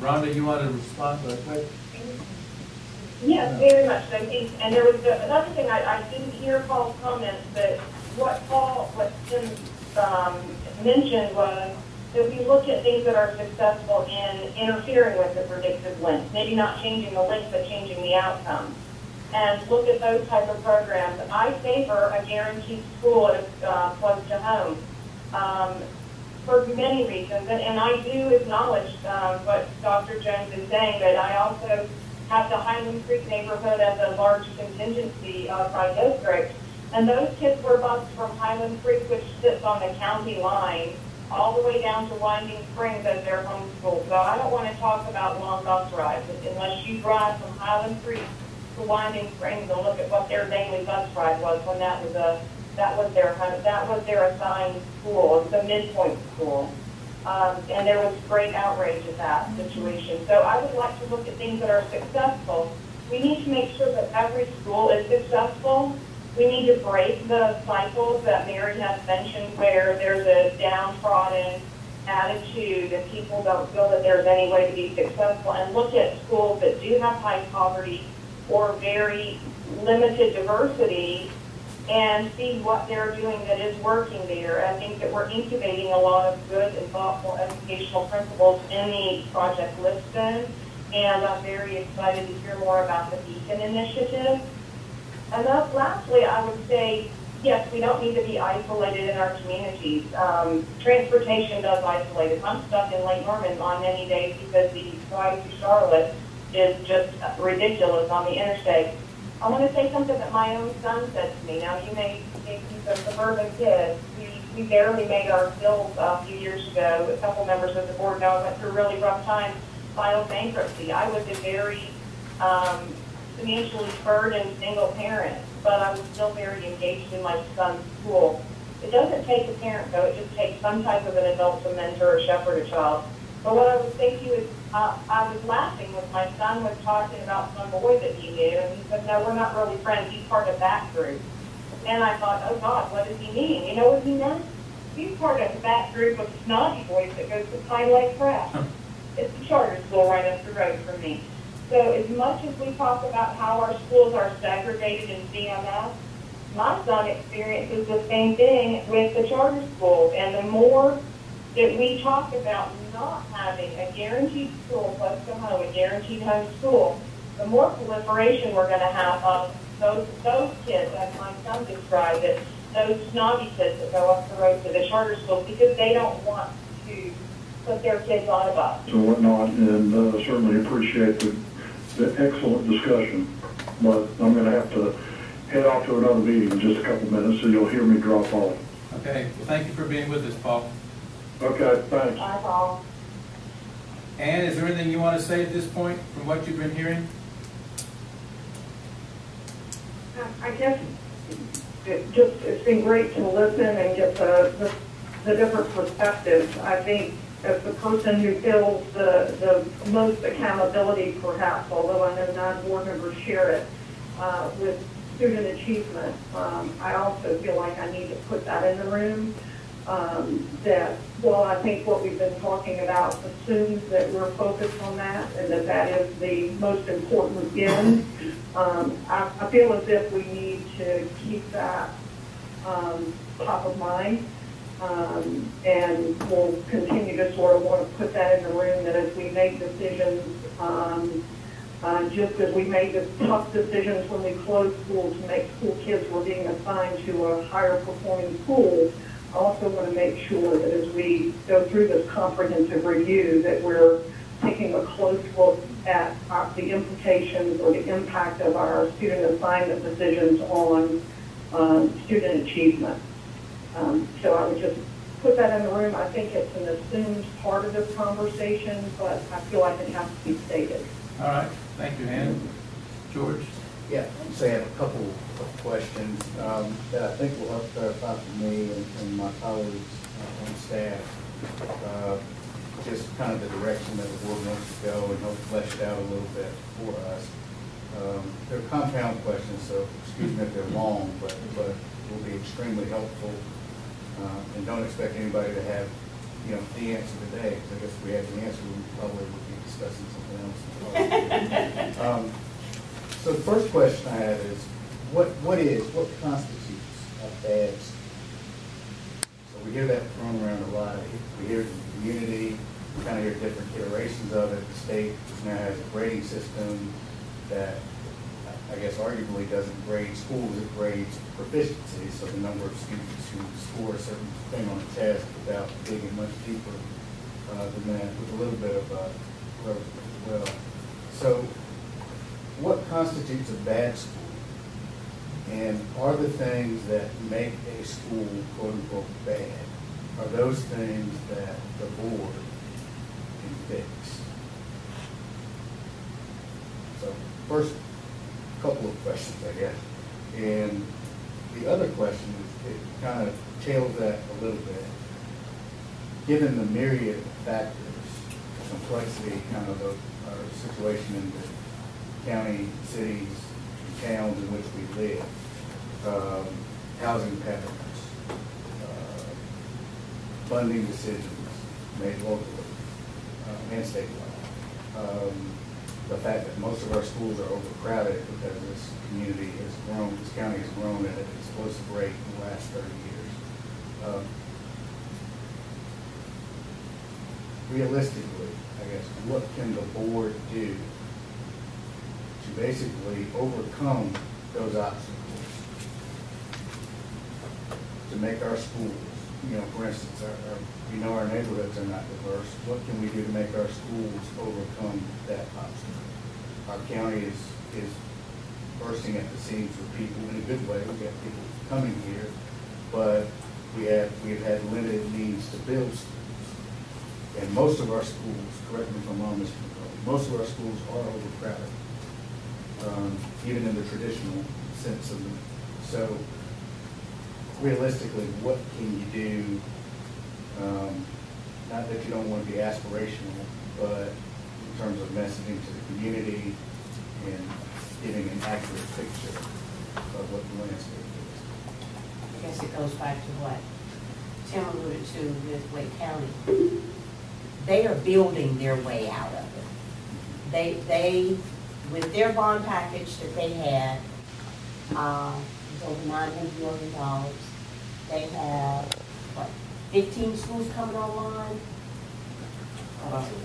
Rhonda, you want to respond to that question? Yes, very much. I think, and there was another thing I didn't hear Paul's comments, but what Tim mentioned was that we look at things that are successful in interfering with the predictive link, maybe not changing the link, but changing the outcome, and look at those type of programs. I favor a guaranteed school close to home for many reasons, and I do acknowledge what Dr. Jones is saying, but I also have the Highland Creek neighborhood as a large contingency by district. And those kids were bused from Highland Creek, which sits on the county line, all the way down to Winding Springs as their home school. So I don't want to talk about long bus rides unless you drive from Highland Creek to Winding Springs and look at what their daily bus ride was when that was their assigned school, the midpoint school. And there was great outrage at that situation. So I would like to look at things that are successful. We need to make sure that every school is successful. We need to break the cycles that Mary has mentioned where there's a downtrodden attitude and people don't feel that there's any way to be successful, and look at schools that do have high poverty or very limited diversity and see what they're doing that is working there. I think that we're incubating a lot of good and thoughtful educational principles in the Project Lipstone, and I'm very excited to hear more about the Beacon Initiative. And then lastly, I would say, yes, we don't need to be isolated in our communities. Transportation does isolate us. I'm stuck in Lake Norman on many days because the drive to Charlotte is just ridiculous on the interstate. I want to say something that my own son said to me. Now, you may think he's a suburban kid. We barely made our bills a few years ago. A couple members of the board know I went through a really rough time, filed bankruptcy. I was a very financially burdened single parent, but I was still very engaged in my son's school. It doesn't take a parent, though. It just takes some type of an adult to mentor or shepherd a child. But what I would say to you is, I was laughing when my son was talking about some boy that he knew, and he said, no, we're not really friends. He's part of that group. And I thought, oh, God, what does he mean? You know what he meant? He's part of that group of snobby boys that goes to Pine Lake Craft. It's a charter school right up the road from me. So as much as we talk about how our schools are segregated in CMS, my son experiences the same thing with the charter schools. And the more that we talk about not having a guaranteed school close to home, a guaranteed home school, the more proliferation we're going to have of those kids, as my son described it, those snobby kids that go up the road to the charter schools because they don't want to put their kids on a bus. So whatnot, and certainly appreciate the excellent discussion. But I'm going to have to head off to another meeting in just a couple minutes, so you'll hear me drop off. Okay. Well, thank you for being with us, Paul. Okay, thanks. Bye, Paul. Ann, is there anything you want to say at this point from what you've been hearing? I guess it's been great to listen and get the different perspectives. I think as the person who feels the most accountability, perhaps, although I know non-board members share it, with student achievement, I also feel like I need to put that in the room. That, well, I think what we've been talking about assumes that we're focused on that and that is the most important end. I feel as if we need to keep that top of mind, and we'll continue to sort of want to put that in the room, that as we make decisions, just as we made the tough decisions when we closed schools to make school kids were being assigned to a higher performing school, I also want to make sure that as we go through this comprehensive review that we're taking a close look at the implications or the impact of our student assignment decisions on student achievement. So I would just put that in the room. I think it's an assumed part of this conversation, but I feel like it has to be stated. All right. Thank you, Ann. George? Yeah, so I have a couple of questions that I think will help clarify for me and my colleagues on staff, just kind of the direction that the board wants to go and help flesh it out a little bit for us. They're compound questions, so excuse me if they're long, but will be extremely helpful. And don't expect anybody to have the answer today, because I guess if we had the answer, we probably would be discussing something else. So the first question I have is, what constitutes a bad school? So we hear that thrown around a lot. We hear it in the community, we kind of hear different iterations of it. The state now has a grading system that I guess arguably doesn't grade schools, it grades proficiency, so the number of students who score a certain thing on a test without digging much deeper than that, with a little bit of growth as well. So what constitutes a bad school? And are the things that make a school quote unquote bad, are those things that the board can fix? So first, couple of questions, I guess. And the other question is, it kind of tails that a little bit. Given the myriad of factors, complexity, kind of our situation in the county, cities, and towns in which we live, housing patterns, funding decisions made locally and statewide. The fact that most of our schools are overcrowded because this community has grown, this county has grown at an explosive rate in the last 30 years. Realistically, I guess, what can the board do to basically overcome those obstacles to make our schools, for instance, our neighborhoods are not diverse. What can we do to make our schools overcome that obstacle? Our county is bursting at the seams with people in a good way. We've got people coming here, but we've had limited means to build schools. And most of our schools, correct me if I'm wrong, Mr. McCullough, most of our schools are overcrowded, even in the traditional sense of them. So realistically, what can you do? Not that you don't want to be aspirational, but in terms of messaging to the community and giving an accurate picture of what the landscape is. I guess it goes back to what Tim alluded to with Wake County. They are building their way out of it. They with their bond package that they had, it was over $900 million. They have, 15 schools coming online?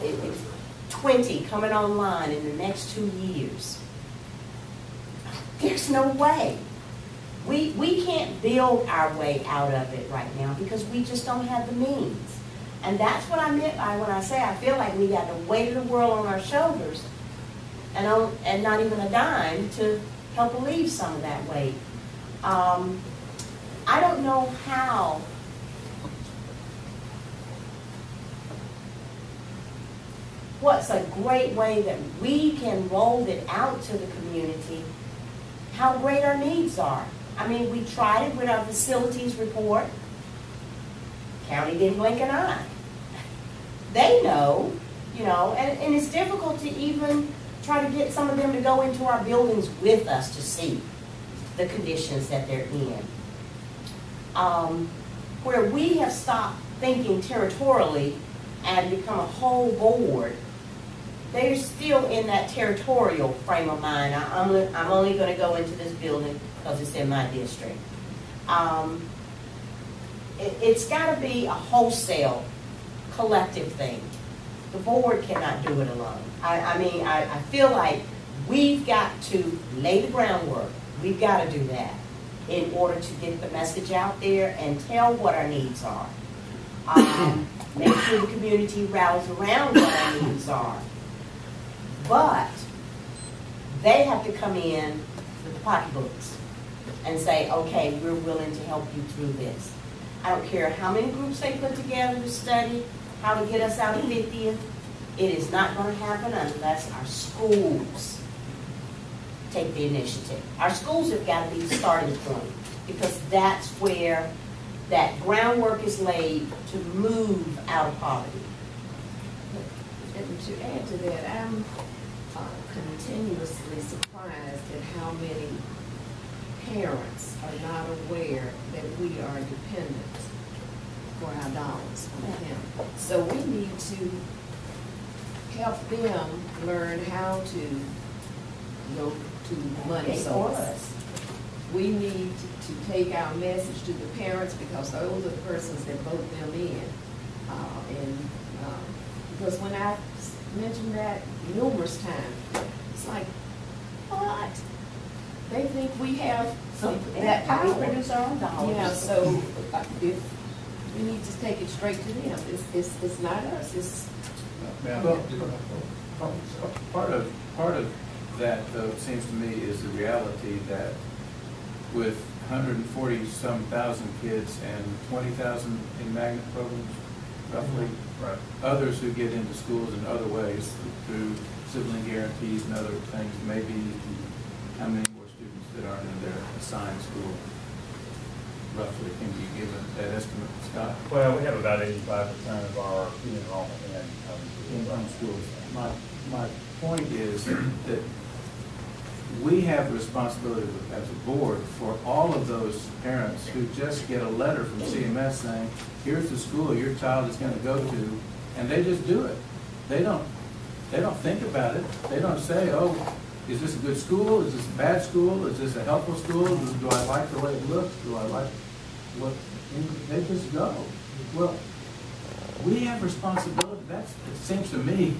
It's 20 coming online in the next 2 years. There's no way. We can't build our way out of it right now because we just don't have the means. And that's what I meant by when I say I feel like we got the weight of the world on our shoulders and not even a dime to help relieve some of that weight. I don't know how what's a great way that we can roll it out to the community, how great our needs are. I mean, we tried it with our facilities report. County didn't blink an eye. They know, and it's difficult to even try to get some of them to go into our buildings with us to see the conditions that they're in. Where we have stopped thinking territorially and become a whole board, they're still in that territorial frame of mind. I'm only going to go into this building because it's in my district. It's got to be a wholesale, collective thing. The board cannot do it alone. I feel like we've got to lay the groundwork. We've got to do that in order to get the message out there and tell what our needs are. Make sure the community rallies around what our needs are. But they have to come in with the pocketbooks and say, okay, we're willing to help you through this. I don't care how many groups they put together to study how to get us out of 50th. It is not going to happen unless our schools take the initiative. Our schools have got to be the starting point because that's where that groundwork is laid to move out of poverty. And to add to that, I'm continuously surprised at how many parents are not aware that we are dependent for our dollars on the county. So we need to help them learn how to go to the money source. We need to take our message to the parents, because those are the persons that vote them in. Because when I mentioned that numerous times, it's like, what? They think we have that power. We produce our own dollars. Yeah, so if we need to take it straight to them, it's not us. It's Well, part of that, though, it seems to me, is the reality that with 140 some thousand kids and 20,000 in magnet programs, roughly, Right. others who get into schools in other ways through sibling guarantees and other things, maybe how many more students that aren't in their assigned school, roughly, can you give that estimate, Scott? Well, we have about 85% of our student enrollment in schools. My point is that we have the responsibility as a board for all of those parents who just get a letter from CMS saying, here's the school your child is going to go to, and they just do it. They don't think about it. They don't say, oh, is this a good school? Is this a bad school? Is this a helpful school? Do I like the way it looks? Do I like what? They just go. Well, we have responsibility. It seems to me,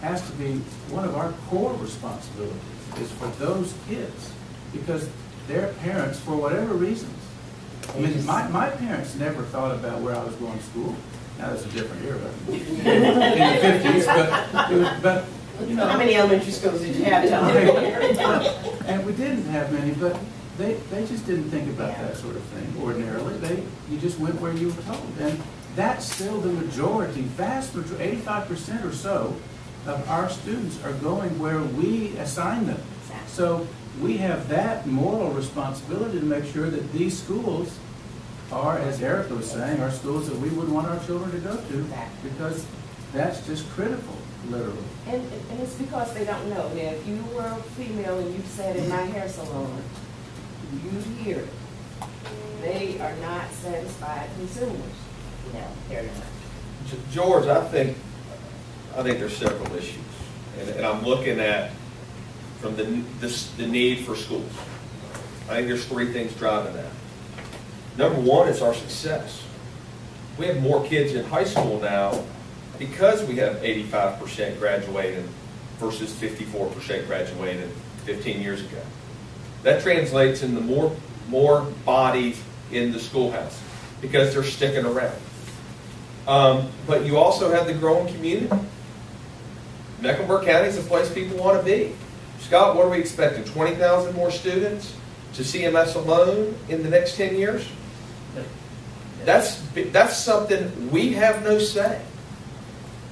has to be one of our core responsibilities, is for those kids, because their parents, for whatever reasons, I mean, my parents never thought about where I was going to school. Now that's a different era, but in the 50s, but you know. How many elementary schools did you have, Tom? And we didn't have many, but they just didn't think about that sort of thing ordinarily. You just went where you were told, and that's still the majority, vast majority, 85% or so of our students are going where we assign them. Exactly. So we have that moral responsibility to make sure that these schools are, as Erica was saying, are schools that we would want our children to go to, Exactly. because that's just critical, literally. And it's because they don't know. Now, if you were a female and you sat in my hair salon, you'd hear it. They are not satisfied consumers. No, they're not. George, I think there's several issues, and I'm looking at from the need for schools. I think there's three things driving that. Number one is our success. We have more kids in high school now because we have 85% graduating versus 54% graduated 15 years ago. That translates into more bodies in the schoolhouse because they're sticking around. But you also have the growing community. Mecklenburg County is a place people want to be. Scott, what are we expecting? 20,000 more students to CMS alone in the next 10 years? That's something we have no say.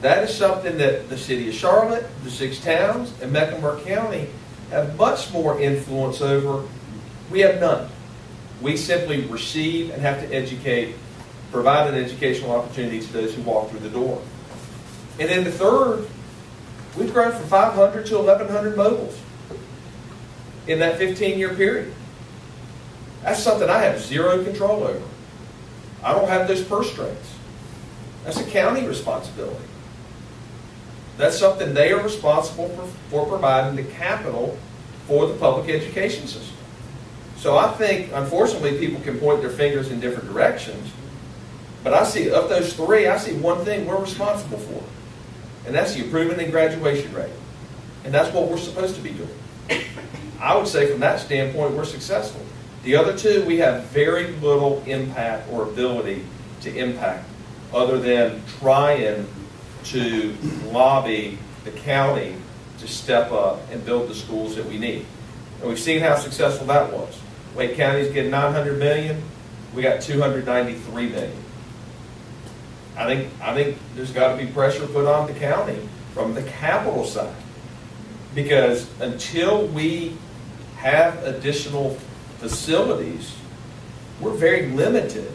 That is something that the city of Charlotte, the 6 towns, and Mecklenburg County have much more influence over. We have none. We simply receive and have to educate, provide an educational opportunity to those who walk through the door. And then the third, we've grown from 500 to 1,100 mobiles in that 15-year period. That's something I have zero control over. I don't have those purse strings. That's a county responsibility. That's something they are responsible for providing the capital for the public education system. So I think, unfortunately, people can point their fingers in different directions, but I see, of those three, I see one thing we're responsible for, and that's the improvement in graduation rate. And that's what we're supposed to be doing. I would say from that standpoint, we're successful. The other two, we have very little impact or ability to impact other than trying to lobby the county to step up and build the schools that we need. And we've seen how successful that was. Wake County's getting $900 million. We got $293 million. I think there's got to be pressure put on the county from the capital side, because until we have additional facilities, we're very limited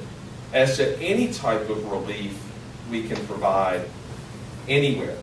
as to any type of relief we can provide anywhere.